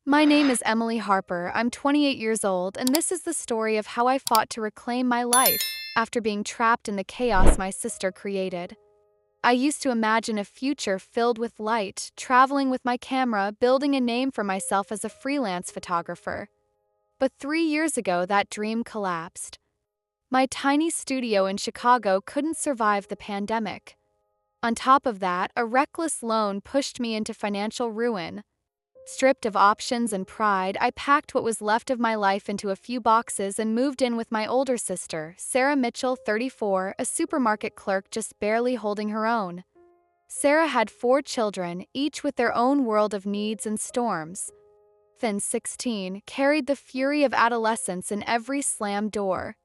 My name is Emily Harper. I'm 28 years old, and this is the story of how I fought to reclaim my life after being trapped in the chaos my sister created. I used to imagine a future filled with light, traveling with my camera, building a name for myself as a freelance photographer. But 3 years ago, that dream collapsed. My tiny studio in Chicago couldn't survive the pandemic. On top of that, a reckless loan pushed me into financial ruin. Stripped of options and pride, I packed what was left of my life into a few boxes and moved in with my older sister, Sarah Mitchell, 34, a supermarket clerk just barely holding her own. Sarah had 4 children, each with their own world of needs and storms. Finn, 16, carried the fury of adolescence in every slammed door.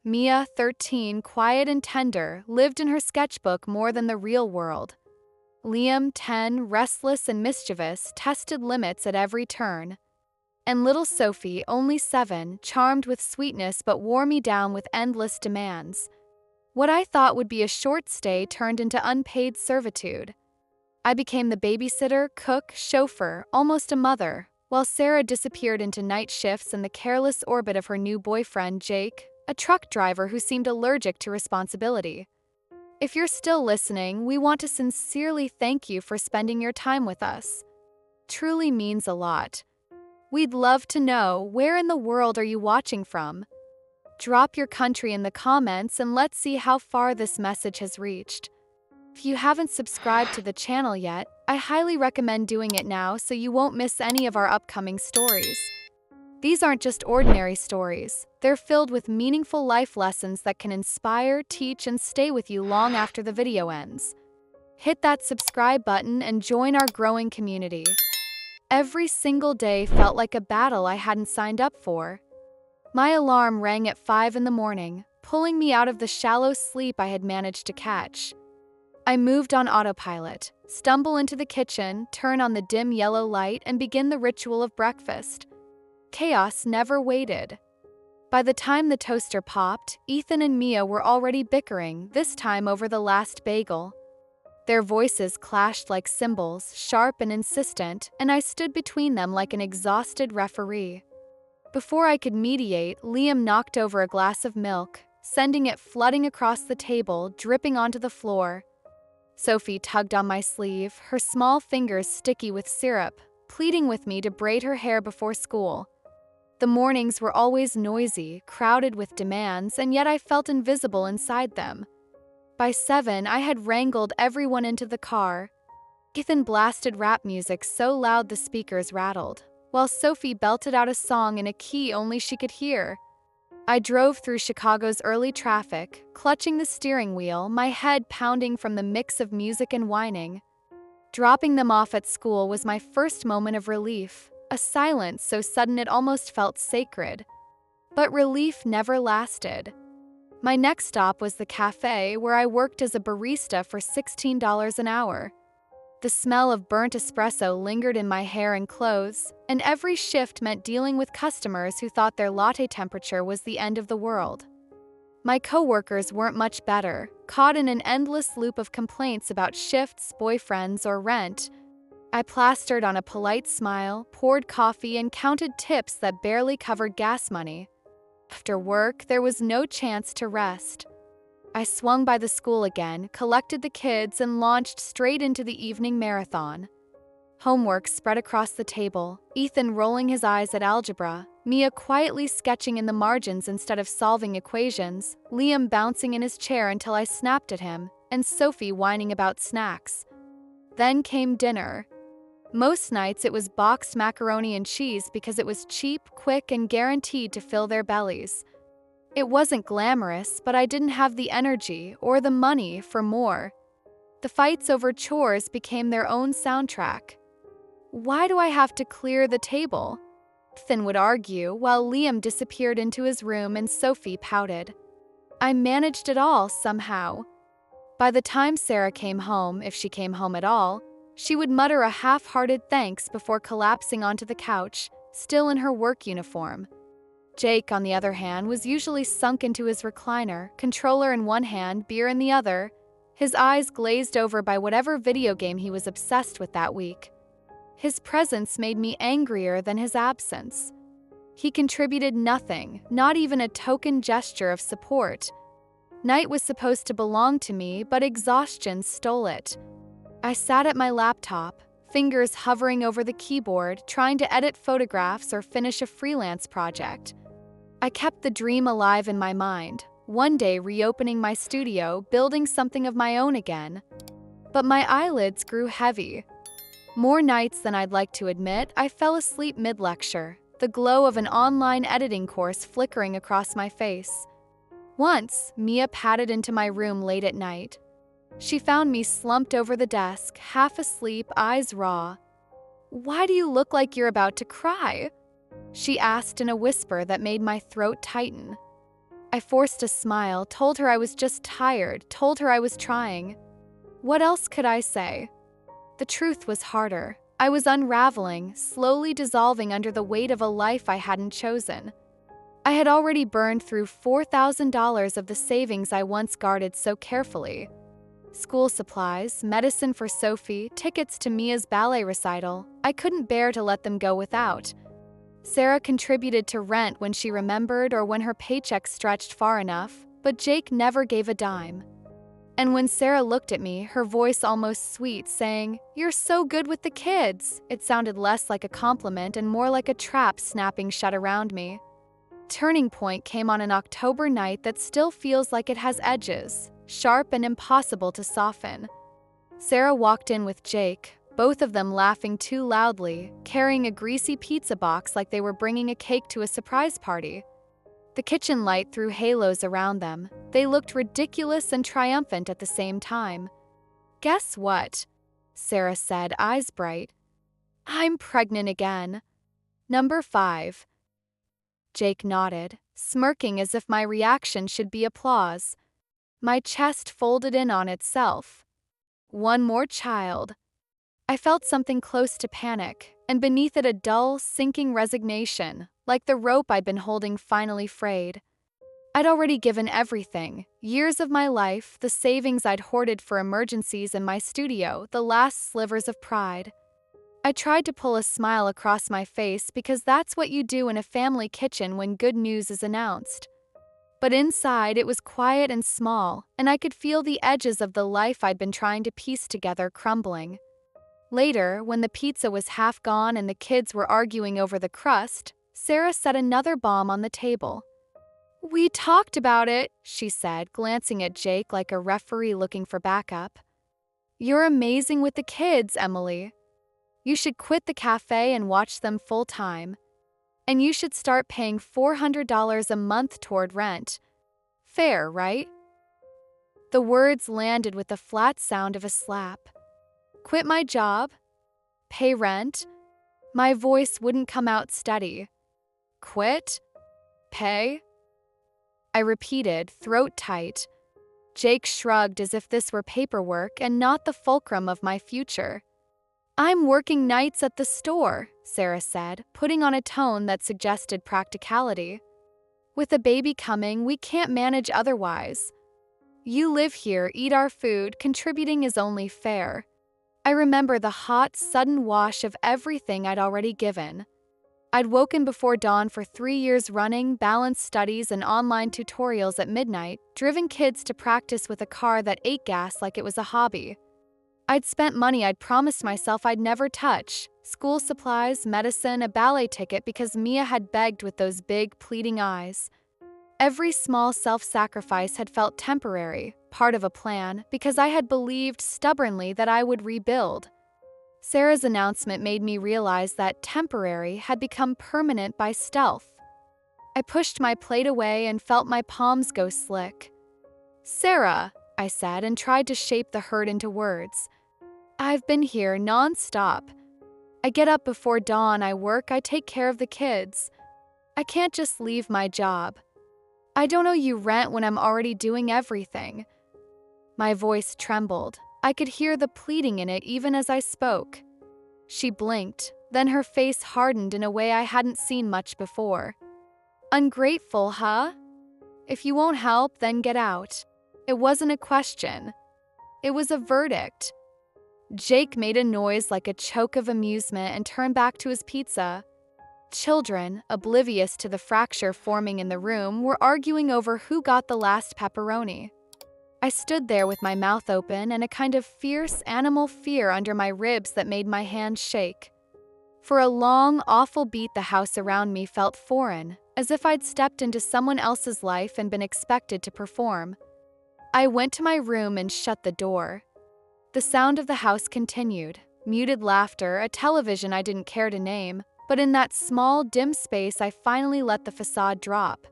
Mia, 13, quiet and tender, lived in her sketchbook more than the real world. Liam, 10, restless and mischievous, tested limits at every turn. And little Sophie, only 7, charmed with sweetness but wore me down with endless demands. What I thought would be a short stay turned into unpaid servitude. I became the babysitter, cook, chauffeur, almost a mother, while Sarah disappeared into night shifts in the careless orbit of her new boyfriend, Jake, a truck driver who seemed allergic to responsibility. If you're still listening, we want to sincerely thank you for spending your time with us. Truly means a lot. We'd love to know, where in the world are you watching from? Drop your country in the comments and let's see how far this message has reached. If you haven't subscribed to the channel yet, I highly recommend doing it now so you won't miss any of our upcoming stories. These aren't just ordinary stories. They're filled with meaningful life lessons that can inspire, teach, and stay with you long after the video ends. Hit that subscribe button and join our growing community. Every single day felt like a battle I hadn't signed up for. My alarm rang at 5 in the morning, pulling me out of the shallow sleep I had managed to catch. I moved on autopilot, stumble into the kitchen, turn on the dim yellow light, and begin the ritual of breakfast. Chaos never waited. By the time the toaster popped, Ethan and Mia were already bickering, this time over the last bagel. Their voices clashed like cymbals, sharp and insistent, and I stood between them like an exhausted referee. Before I could mediate, Liam knocked over a glass of milk, sending it flooding across the table, dripping onto the floor. Sophie tugged on my sleeve, her small fingers sticky with syrup, pleading with me to braid her hair before school. The mornings were always noisy, crowded with demands, and yet I felt invisible inside them. By 7, I had wrangled everyone into the car. Ethan blasted rap music so loud the speakers rattled, while Sophie belted out a song in a key only she could hear. I drove through Chicago's early traffic, clutching the steering wheel, my head pounding from the mix of music and whining. Dropping them off at school was my first moment of relief. A silence so sudden it almost felt sacred. But relief never lasted. My next stop was the cafe where I worked as a barista for $16 an hour. The smell of burnt espresso lingered in my hair and clothes, and every shift meant dealing with customers who thought their latte temperature was the end of the world. My coworkers weren't much better, caught in an endless loop of complaints about shifts, boyfriends, or rent. I plastered on a polite smile, poured coffee, and counted tips that barely covered gas money. After work, there was no chance to rest. I swung by the school again, collected the kids, and launched straight into the evening marathon. Homework spread across the table, Ethan rolling his eyes at algebra, Mia quietly sketching in the margins instead of solving equations, Liam bouncing in his chair until I snapped at him, and Sophie whining about snacks. Then came dinner. Most nights it was boxed macaroni and cheese because it was cheap, quick, and guaranteed to fill their bellies. It wasn't glamorous, but I didn't have the energy or the money for more. The fights over chores became their own soundtrack. Why do I have to clear the table? Ethan would argue, while Liam disappeared into his room and Sophie pouted. I managed it all somehow. By the time Sarah came home, if she came home at all, she would mutter a half-hearted thanks before collapsing onto the couch, still in her work uniform. Jake, on the other hand, was usually sunk into his recliner, controller in one hand, beer in the other, his eyes glazed over by whatever video game he was obsessed with that week. His presence made me angrier than his absence. He contributed nothing, not even a token gesture of support. Night was supposed to belong to me, but exhaustion stole it. I sat at my laptop, fingers hovering over the keyboard, trying to edit photographs or finish a freelance project. I kept the dream alive in my mind, one day reopening my studio, building something of my own again. But my eyelids grew heavy. More nights than I'd like to admit, I fell asleep mid-lecture, the glow of an online editing course flickering across my face. Once, Mia padded into my room late at night. She found me slumped over the desk, half asleep, eyes raw. "Why do you look like you're about to cry?" she asked in a whisper that made my throat tighten. I forced a smile, told her I was just tired, told her I was trying. What else could I say? The truth was harder. I was unraveling, slowly dissolving under the weight of a life I hadn't chosen. I had already burned through $4,000 of the savings I once guarded so carefully. School supplies, medicine for Sophie, tickets to Mia's ballet recital. I couldn't bear to let them go without. Sarah contributed to rent when she remembered or when her paycheck stretched far enough, but Jake never gave a dime. And when Sarah looked at me, her voice almost sweet, saying, "You're so good with the kids," it sounded less like a compliment and more like a trap snapping shut around me. Turning point came on an October night that still feels like it has edges, sharp and impossible to soften. Sarah walked in with Jake, both of them laughing too loudly, carrying a greasy pizza box like they were bringing a cake to a surprise party. The kitchen light threw halos around them. They looked ridiculous and triumphant at the same time. "Guess what?" Sarah said, eyes bright. "I'm pregnant again." Number 5. Jake nodded, smirking as if my reaction should be applause. My chest folded in on itself. One more child. I felt something close to panic, and beneath it a dull, sinking resignation, like the rope I'd been holding finally frayed. I'd already given everything, years of my life, the savings I'd hoarded for emergencies in my studio, the last slivers of pride. I tried to pull a smile across my face because that's what you do in a family kitchen when good news is announced. But inside it was quiet and small, and I could feel the edges of the life I'd been trying to piece together crumbling. Later, when the pizza was half gone and the kids were arguing over the crust, Sarah set another bomb on the table. "We talked about it," she said, glancing at Jake like a referee looking for backup. "You're amazing with the kids, Emily. You should quit the cafe and watch them full-time. And you should start paying $400 a month toward rent. Fair, right?" The words landed with the flat sound of a slap. Quit my job? Pay rent? My voice wouldn't come out steady. Quit? Pay? I repeated, throat tight. Jake shrugged as if this were paperwork and not the fulcrum of my future. "I'm working nights at the store," Sarah said, putting on a tone that suggested practicality. "With a baby coming, we can't manage otherwise. You live here, eat our food, contributing is only fair." I remember the hot, sudden wash of everything I'd already given. I'd woken before dawn for 3 years running, balanced studies and online tutorials at midnight, driven kids to practice with a car that ate gas like it was a hobby. I'd spent money I'd promised myself I'd never touch, school supplies, medicine, a ballet ticket because Mia had begged with those big, pleading eyes. Every small self-sacrifice had felt temporary, part of a plan, because I had believed stubbornly that I would rebuild. Sarah's announcement made me realize that temporary had become permanent by stealth. I pushed my plate away and felt my palms go slick. "Sarah," I said and tried to shape the hurt into words. "I've been here non-stop. I get up before dawn, I work, I take care of the kids. I can't just leave my job. I don't owe you rent when I'm already doing everything." My voice trembled. I could hear the pleading in it even as I spoke. She blinked, then her face hardened in a way I hadn't seen much before. "Ungrateful, huh? If you won't help, then get out." It wasn't a question. It was a verdict. Jake made a noise like a choke of amusement and turned back to his pizza. Children, oblivious to the fracture forming in the room, were arguing over who got the last pepperoni. I stood there with my mouth open and a kind of fierce animal fear under my ribs that made my hands shake. For a long, awful beat, the house around me felt foreign, as if I'd stepped into someone else's life and been expected to perform. I went to my room and shut the door. The sound of the house continued, muted laughter, a television I didn't care to name, but in that small, dim space I finally let the facade drop.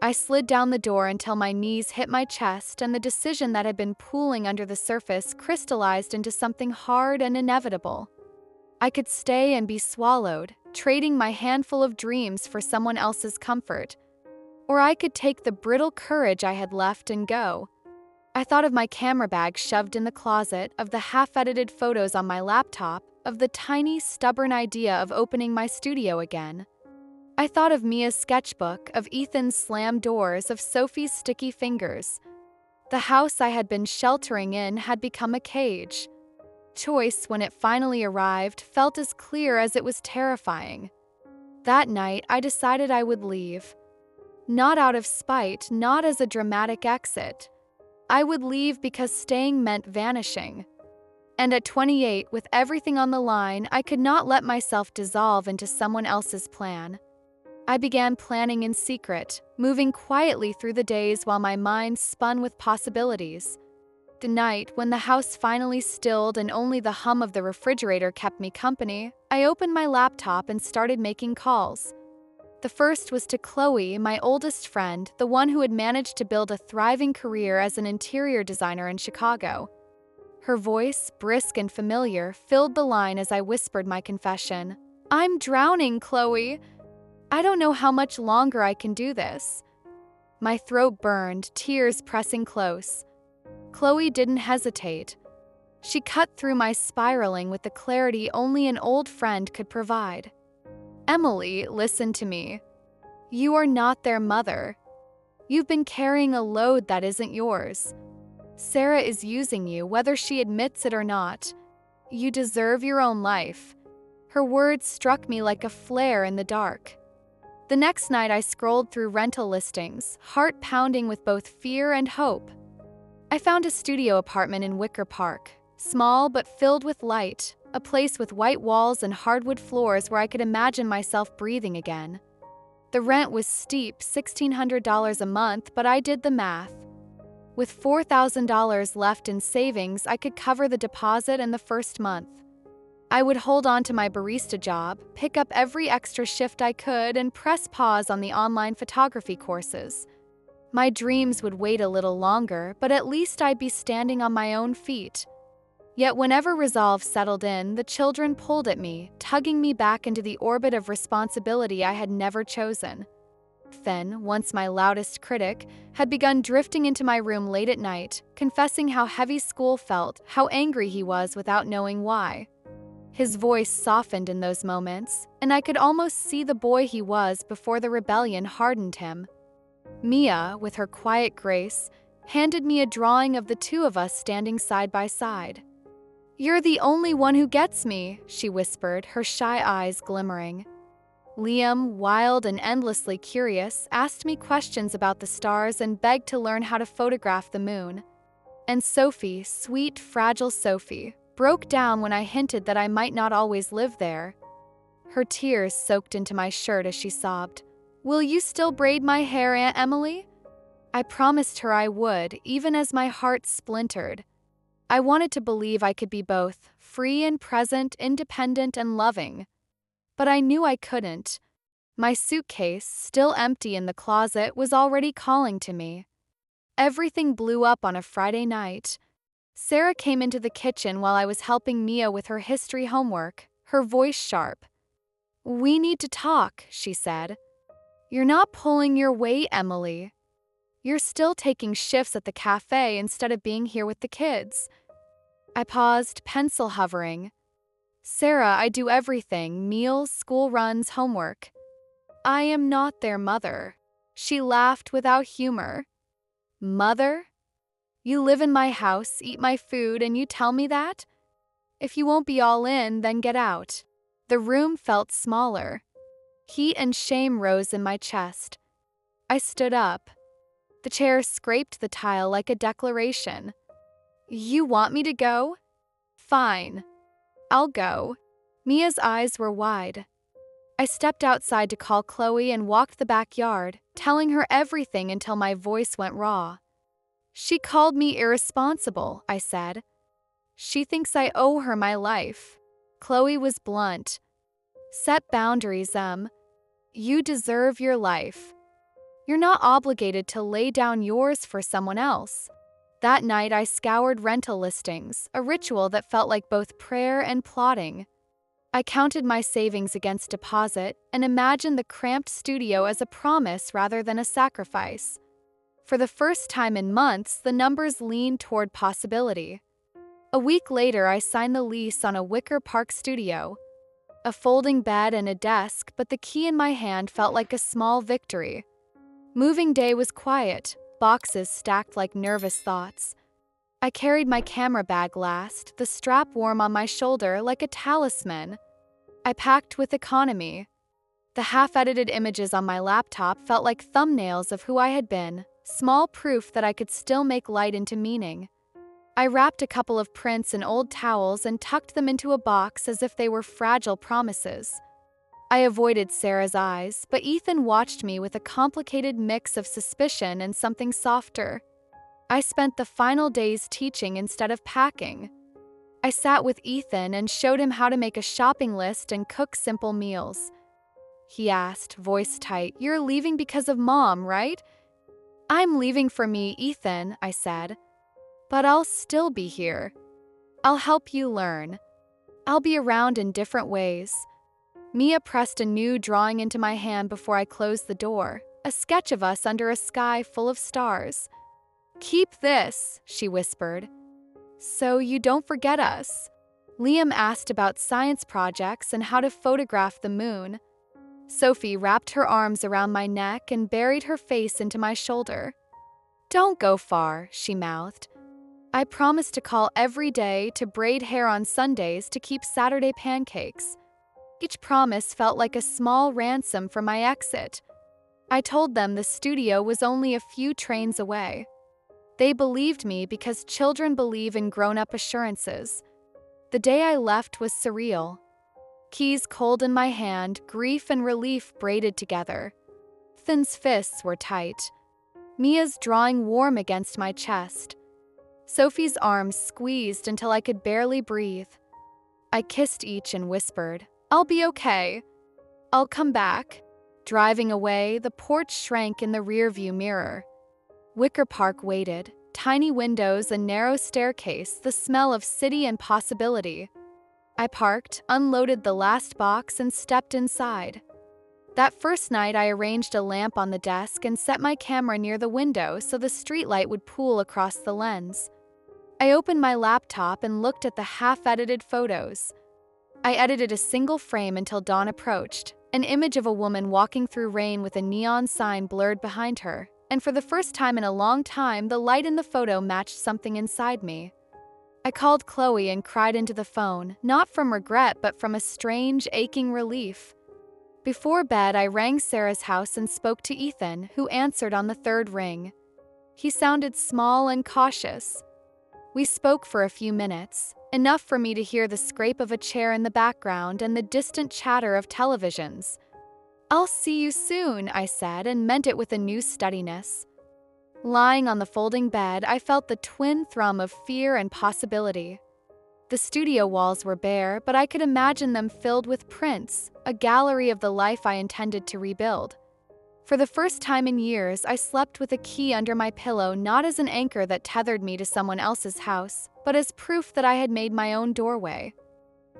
I slid down the door until my knees hit my chest and the decision that had been pooling under the surface crystallized into something hard and inevitable. I could stay and be swallowed, trading my handful of dreams for someone else's comfort. Or I could take the brittle courage I had left and go. I thought of my camera bag shoved in the closet, of the half-edited photos on my laptop, of the tiny, stubborn idea of opening my studio again. I thought of Mia's sketchbook, of Ethan's slammed doors, of Sophie's sticky fingers. The house I had been sheltering in had become a cage. Choice, when it finally arrived, felt as clear as it was terrifying. That night, I decided I would leave. Not out of spite, not as a dramatic exit. I would leave because staying meant vanishing. And at 28, with everything on the line, I could not let myself dissolve into someone else's plan. I began planning in secret, moving quietly through the days while my mind spun with possibilities. The night, when the house finally stilled and only the hum of the refrigerator kept me company, I opened my laptop and started making calls. The first was to Chloe, my oldest friend, the one who had managed to build a thriving career as an interior designer in Chicago. Her voice, brisk and familiar, filled the line as I whispered my confession. "I'm drowning, Chloe. I don't know how much longer I can do this." My throat burned, tears pressing close. Chloe didn't hesitate. She cut through my spiraling with the clarity only an old friend could provide. "Emily, listen to me. You are not their mother. You've been carrying a load that isn't yours. Sarah is using you, whether she admits it or not. You deserve your own life." Her words struck me like a flare in the dark. The next night I scrolled through rental listings, heart pounding with both fear and hope. I found a studio apartment in Wicker Park, small but filled with light, a place with white walls and hardwood floors where I could imagine myself breathing again. The rent was steep, $1,600 a month, but I did the math. With $4,000 left in savings, I could cover the deposit and the first month. I would hold on to my barista job, pick up every extra shift I could, and press pause on the online photography courses. My dreams would wait a little longer, but at least I'd be standing on my own feet. Yet whenever resolve settled in, the children pulled at me, tugging me back into the orbit of responsibility I had never chosen. Finn, once my loudest critic, had begun drifting into my room late at night, confessing how heavy school felt, how angry he was without knowing why. His voice softened in those moments, and I could almost see the boy he was before the rebellion hardened him. Mia, with her quiet grace, handed me a drawing of the two of us standing side by side. "You're the only one who gets me," she whispered, her shy eyes glimmering. Liam, wild and endlessly curious, asked me questions about the stars and begged to learn how to photograph the moon. And Sophie, sweet, fragile Sophie, broke down when I hinted that I might not always live there. Her tears soaked into my shirt as she sobbed. "Will you still braid my hair, Aunt Emily?" I promised her I would, even as my heart splintered. I wanted to believe I could be both, free and present, independent and loving. But I knew I couldn't. My suitcase, still empty in the closet, was already calling to me. Everything blew up on a Friday night. Sarah came into the kitchen while I was helping Mia with her history homework, her voice sharp. "We need to talk," she said. "You're not pulling your weight, Emily. You're still taking shifts at the cafe instead of being here with the kids." I paused, pencil hovering. "Sarah, I do everything, meals, school runs, homework. I am not their mother." She laughed without humor. "Mother? You live in my house, eat my food, and you tell me that? If you won't be all in, then get out. The room felt smaller. Heat and shame rose in my chest. I stood up. The chair scraped the tile like a declaration. You want me to go? Fine. I'll go. Mia's eyes were wide. I stepped outside to call Chloe and walked the backyard, telling her everything until my voice went raw. She called me irresponsible, I said. She thinks I owe her my life. Chloe was blunt. Set boundaries, Em. You deserve your life. You're not obligated to lay down yours for someone else. That night I scoured rental listings, a ritual that felt like both prayer and plotting. I counted my savings against deposit and imagined the cramped studio as a promise rather than a sacrifice. For the first time in months, the numbers leaned toward possibility. A week later, I signed the lease on a Wicker Park studio. A folding bed and a desk, but the key in my hand felt like a small victory. Moving day was quiet, boxes stacked like nervous thoughts. I carried my camera bag last, the strap warm on my shoulder like a talisman. I packed with economy. The half-edited images on my laptop felt like thumbnails of who I had been, small proof that I could still make light into meaning. I wrapped a couple of prints in old towels and tucked them into a box as if they were fragile promises. I avoided Sarah's eyes, but Ethan watched me with a complicated mix of suspicion and something softer. I spent the final days teaching instead of packing. I sat with Ethan and showed him how to make a shopping list and cook simple meals. He asked, voice tight, "You're leaving because of Mom, right?" "I'm leaving for me, Ethan," I said. "But I'll still be here. I'll help you learn. I'll be around in different ways." Mia pressed a new drawing into my hand before I closed the door, a sketch of us under a sky full of stars. "Keep this," she whispered, "so you don't forget us." Liam asked about science projects and how to photograph the moon. Sophie wrapped her arms around my neck and buried her face into my shoulder. "Don't go far," she mouthed. I promised to call every day, to braid hair on Sundays, to keep Saturday pancakes. Each promise felt like a small ransom for my exit. I told them the studio was only a few trains away. They believed me because children believe in grown-up assurances. The day I left was surreal. Keys cold in my hand, grief and relief braided together. Ethan's fists were tight. Mia's drawing warm against my chest. Sophie's arms squeezed until I could barely breathe. I kissed each and whispered, "I'll be okay. I'll come back." Driving away, the porch shrank in the rearview mirror. Wicker Park waited, tiny windows, a narrow staircase, the smell of city and possibility. I parked, unloaded the last box, and stepped inside. That first night, I arranged a lamp on the desk and set my camera near the window so the streetlight would pool across the lens. I opened my laptop and looked at the half-edited photos. I edited a single frame until dawn approached, an image of a woman walking through rain with a neon sign blurred behind her, and for the first time in a long time, the light in the photo matched something inside me. I called Chloe and cried into the phone, not from regret but from a strange, aching relief. Before bed, I rang Sarah's house and spoke to Ethan, who answered on the third ring. He sounded small and cautious. We spoke for a few minutes, enough for me to hear the scrape of a chair in the background and the distant chatter of televisions. "I'll see you soon," I said, and meant it with a new steadiness. Lying on the folding bed, I felt the twin thrum of fear and possibility. The studio walls were bare, but I could imagine them filled with prints, a gallery of the life I intended to rebuild. For the first time in years, I slept with a key under my pillow, not as an anchor that tethered me to someone else's house, but as proof that I had made my own doorway.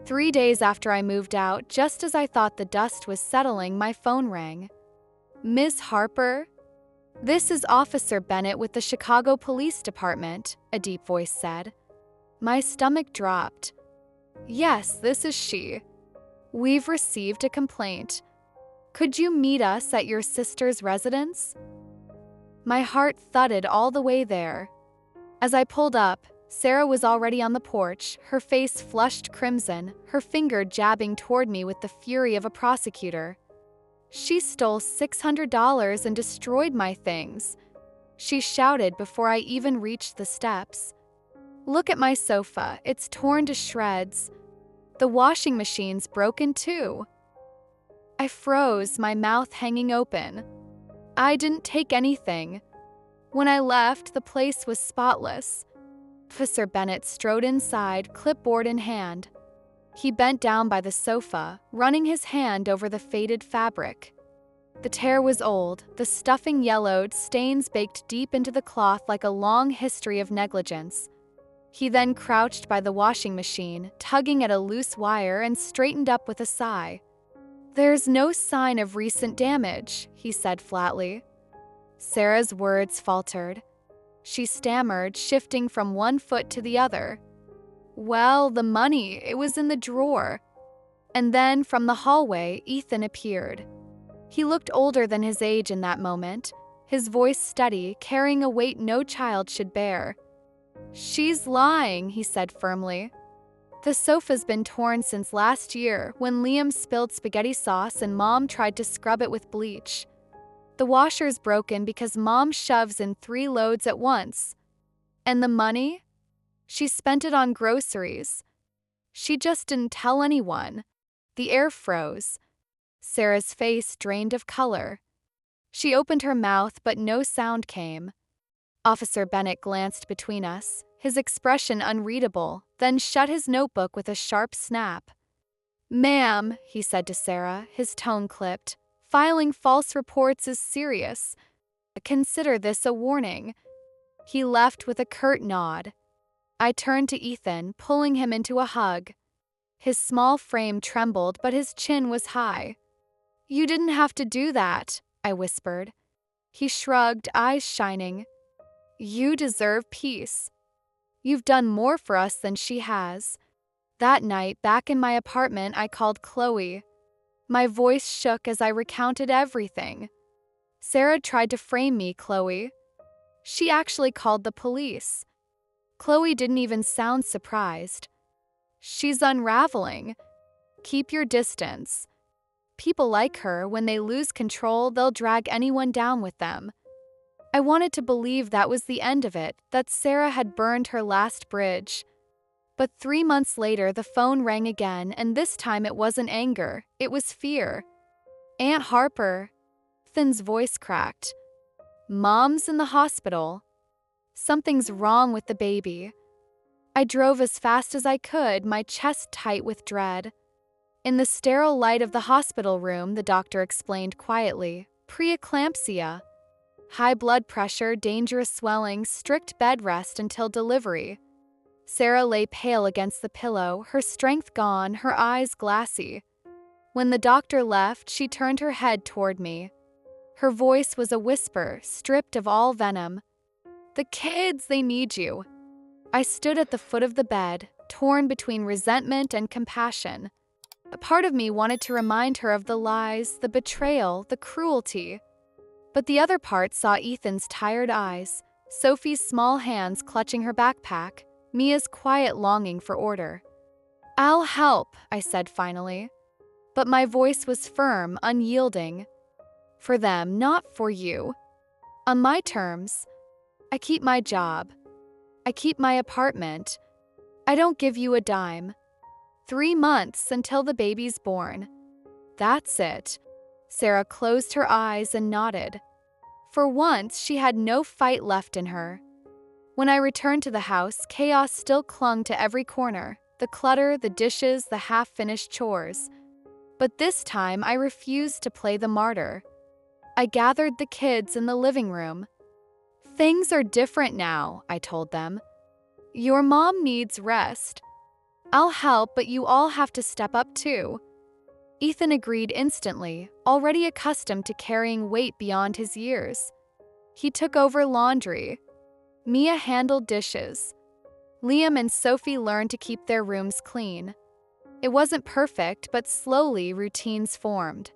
3 days after I moved out, just as I thought the dust was settling, my phone rang. "Ms. Harper?" "This is Officer Bennett with the Chicago Police Department," a deep voice said. My stomach dropped. "Yes, this is she. We've received a complaint. Could you meet us at your sister's residence?" My heart thudded all the way there. As I pulled up, Sarah was already on the porch, her face flushed crimson, her finger jabbing toward me with the fury of a prosecutor. "She stole $600 and destroyed my things," she shouted before I even reached the steps. "Look at my sofa, it's torn to shreds. The washing machine's broken too." I froze, my mouth hanging open. I didn't take anything. When I left, the place was spotless. Officer Bennett strode inside, clipboard in hand. He bent down by the sofa, running his hand over the faded fabric. The tear was old, the stuffing yellowed, stains baked deep into the cloth like a long history of negligence. He then crouched by the washing machine, tugging at a loose wire, and straightened up with a sigh. "There's no sign of recent damage," he said flatly. Sarah's words faltered. She stammered, shifting from one foot to the other. "Well, the money, it was in the drawer." And then, from the hallway, Ethan appeared. He looked older than his age in that moment, his voice steady, carrying a weight no child should bear. "She's lying," he said firmly. "The sofa's been torn since last year, when Liam spilled spaghetti sauce and Mom tried to scrub it with bleach. The washer's broken because Mom shoves in 3 loads at once. And the money? She spent it on groceries. She just didn't tell anyone." The air froze. Sarah's face drained of color. She opened her mouth, but no sound came. Officer Bennett glanced between us, his expression unreadable, then shut his notebook with a sharp snap. "Ma'am," he said to Sarah, his tone clipped, "filing false reports is serious. Consider this a warning." He left with a curt nod. I turned to Ethan, pulling him into a hug. His small frame trembled, but his chin was high. "You didn't have to do that," I whispered. He shrugged, eyes shining. "You deserve peace. You've done more for us than she has." That night, back in my apartment, I called Chloe. My voice shook as I recounted everything. "Sarah tried to frame me, Chloe. She actually called the police." Chloe didn't even sound surprised. "She's unraveling. Keep your distance. People like her, when they lose control, they'll drag anyone down with them." I wanted to believe that was the end of it, that Sarah had burned her last bridge. But 3 months later, the phone rang again, and this time it wasn't anger, it was fear. "Aunt Harper." Ethan's voice cracked. "Mom's in the hospital. Something's wrong with the baby." I drove as fast as I could, my chest tight with dread. In the sterile light of the hospital room, the doctor explained quietly, "Preeclampsia. High blood pressure, dangerous swelling, strict bed rest until delivery." Sarah lay pale against the pillow, her strength gone, her eyes glassy. When the doctor left, she turned her head toward me. Her voice was a whisper, stripped of all venom. "The kids, they need you." I stood at the foot of the bed, torn between resentment and compassion. A part of me wanted to remind her of the lies, the betrayal, the cruelty. But the other part saw Ethan's tired eyes, Sophie's small hands clutching her backpack, Mia's quiet longing for order. "I'll help," I said finally. But my voice was firm, unyielding. "For them, not for you. On my terms. I keep my job. I keep my apartment. I don't give you a dime. 3 months until the baby's born. That's it." Sarah closed her eyes and nodded. For once, she had no fight left in her. When I returned to the house, chaos still clung to every corner, the clutter, the dishes, the half-finished chores. But this time, I refused to play the martyr. I gathered the kids in the living room. "Things are different now," I told them. "Your mom needs rest. I'll help, but you all have to step up too." Ethan agreed instantly, already accustomed to carrying weight beyond his years. He took over laundry. Mia handled dishes. Liam and Sophie learned to keep their rooms clean. It wasn't perfect, but slowly routines formed.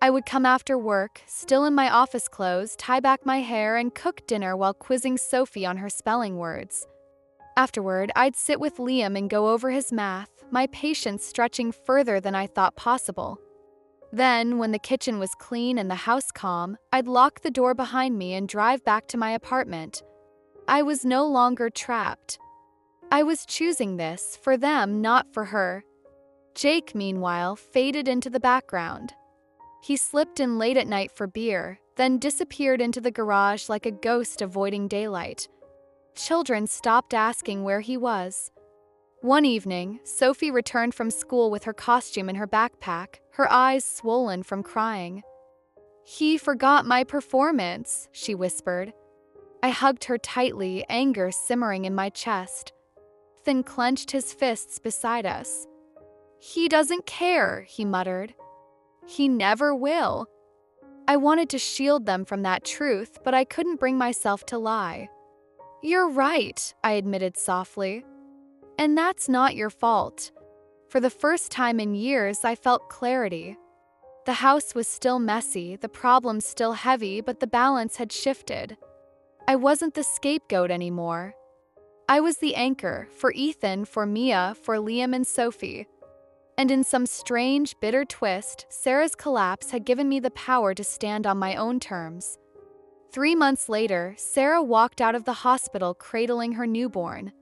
I would come after work, still in my office clothes, tie back my hair, and cook dinner while quizzing Sophie on her spelling words. Afterward, I'd sit with Liam and go over his math, my patience stretching further than I thought possible. Then, when the kitchen was clean and the house calm, I'd lock the door behind me and drive back to my apartment. I was no longer trapped. I was choosing this for them, not for her. Jake, meanwhile, faded into the background. He slipped in late at night for beer, then disappeared into the garage like a ghost avoiding daylight. Children stopped asking where he was. One evening, Sophie returned from school with her costume in her backpack, her eyes swollen from crying. "He forgot my performance," she whispered. I hugged her tightly, anger simmering in my chest. Ethan clenched his fists beside us. "He doesn't care," he muttered. "He never will." I wanted to shield them from that truth, but I couldn't bring myself to lie. "You're right," I admitted softly. "And that's not your fault." For the first time in years, I felt clarity. The house was still messy, the problems still heavy, but the balance had shifted. I wasn't the scapegoat anymore. I was the anchor, for Ethan, for Mia, for Liam and Sophie. And in some strange, bitter twist, Sarah's collapse had given me the power to stand on my own terms. 3 months later, Sarah walked out of the hospital cradling her newborn.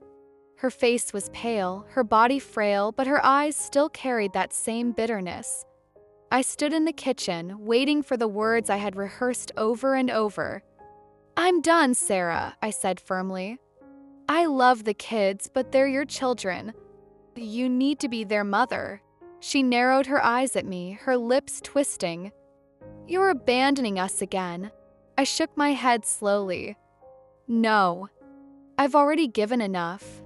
Her face was pale, her body frail, but her eyes still carried that same bitterness. I stood in the kitchen, waiting for the words I had rehearsed over and over. "I'm done, Sarah," I said firmly. "I love the kids, but they're your children. You need to be their mother." She narrowed her eyes at me, her lips twisting. "You're abandoning us again." I shook my head slowly. "No. I've already given enough."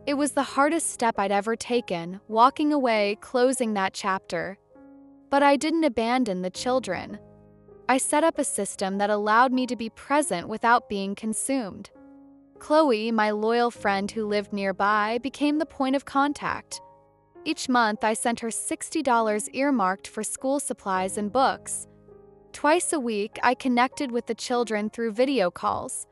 It was the hardest step I'd ever taken, walking away, closing that chapter. But I didn't abandon the children. I set up a system that allowed me to be present without being consumed. Chloe, my loyal friend who lived nearby, became the point of contact. Each month, I sent her $60 earmarked for school supplies and books. Twice a week, I connected with the children through video calls.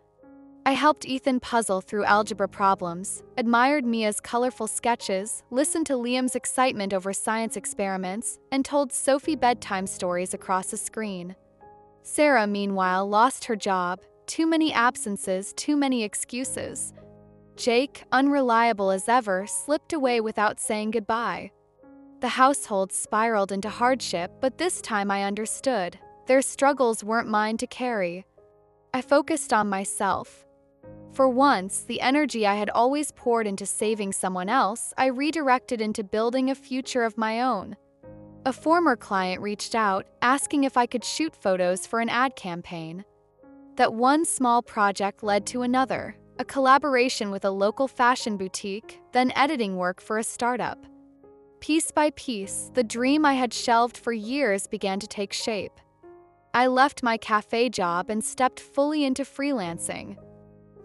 I helped Ethan puzzle through algebra problems, admired Mia's colorful sketches, listened to Liam's excitement over science experiments, and told Sophie bedtime stories across a screen. Sarah, meanwhile, lost her job. Too many absences, too many excuses. Jake, unreliable as ever, slipped away without saying goodbye. The household spiraled into hardship, but this time I understood. Their struggles weren't mine to carry. I focused on myself. For once, the energy I had always poured into saving someone else, I redirected into building a future of my own. A former client reached out, asking if I could shoot photos for an ad campaign. That one small project led to another, a collaboration with a local fashion boutique, then editing work for a startup. Piece by piece, the dream I had shelved for years began to take shape. I left my cafe job and stepped fully into freelancing.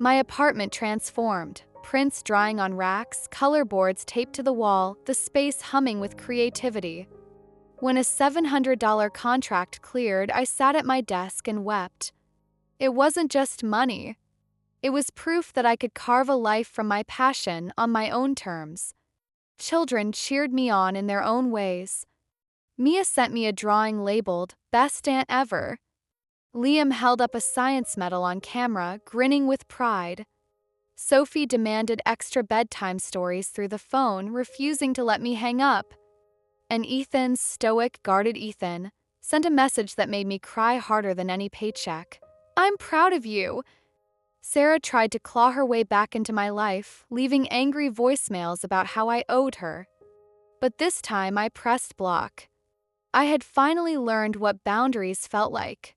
My apartment transformed, prints drying on racks, color boards taped to the wall, the space humming with creativity. When a $700 contract cleared, I sat at my desk and wept. It wasn't just money. It was proof that I could carve a life from my passion on my own terms. Children cheered me on in their own ways. Mia sent me a drawing labeled, "Best Aunt Ever." Liam held up a science medal on camera, grinning with pride. Sophie demanded extra bedtime stories through the phone, refusing to let me hang up. And Ethan, stoic, guarded Ethan, sent a message that made me cry harder than any paycheck. "I'm proud of you." Sarah tried to claw her way back into my life, leaving angry voicemails about how I owed her. But this time I pressed block. I had finally learned what boundaries felt like.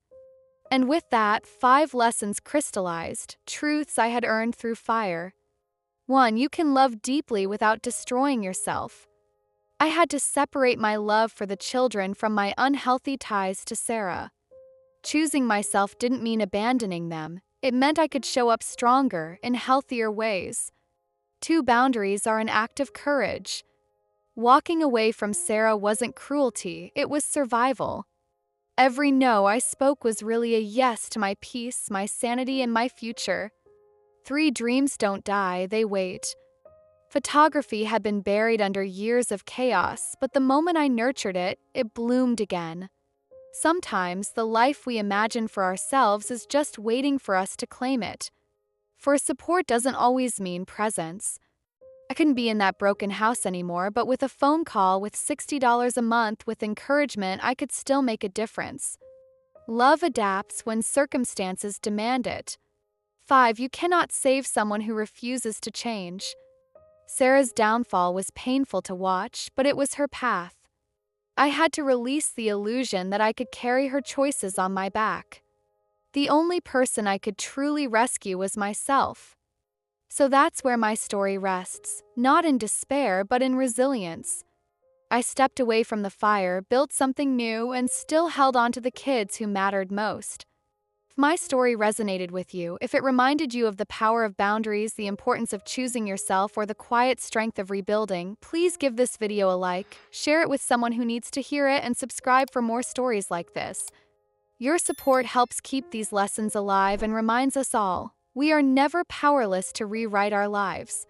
And with that, 5 lessons crystallized, truths I had earned through fire. 1. You can love deeply without destroying yourself. I had to separate my love for the children from my unhealthy ties to Sarah. Choosing myself didn't mean abandoning them. It meant I could show up stronger, in healthier ways. 2. Boundaries are an act of courage. Walking away from Sarah wasn't cruelty, it was survival. Every no I spoke was really a yes to my peace, my sanity, and my future. 3. Dreams don't die, they wait. Photography had been buried under years of chaos, but the moment I nurtured it, it bloomed again. Sometimes the life we imagine for ourselves is just waiting for us to claim it. For support doesn't always mean presence. I couldn't be in that broken house anymore, but with a phone call with $60 a month with encouragement, I could still make a difference. Love adapts when circumstances demand it. 5. You cannot save someone who refuses to change. Sarah's downfall was painful to watch, but it was her path. I had to release the illusion that I could carry her choices on my back. The only person I could truly rescue was myself. So that's where my story rests, not in despair, but in resilience. I stepped away from the fire, built something new, and still held on to the kids who mattered most. If my story resonated with you, if it reminded you of the power of boundaries, the importance of choosing yourself, or the quiet strength of rebuilding, please give this video a like, share it with someone who needs to hear it, and subscribe for more stories like this. Your support helps keep these lessons alive and reminds us all, we are never powerless to rewrite our lives.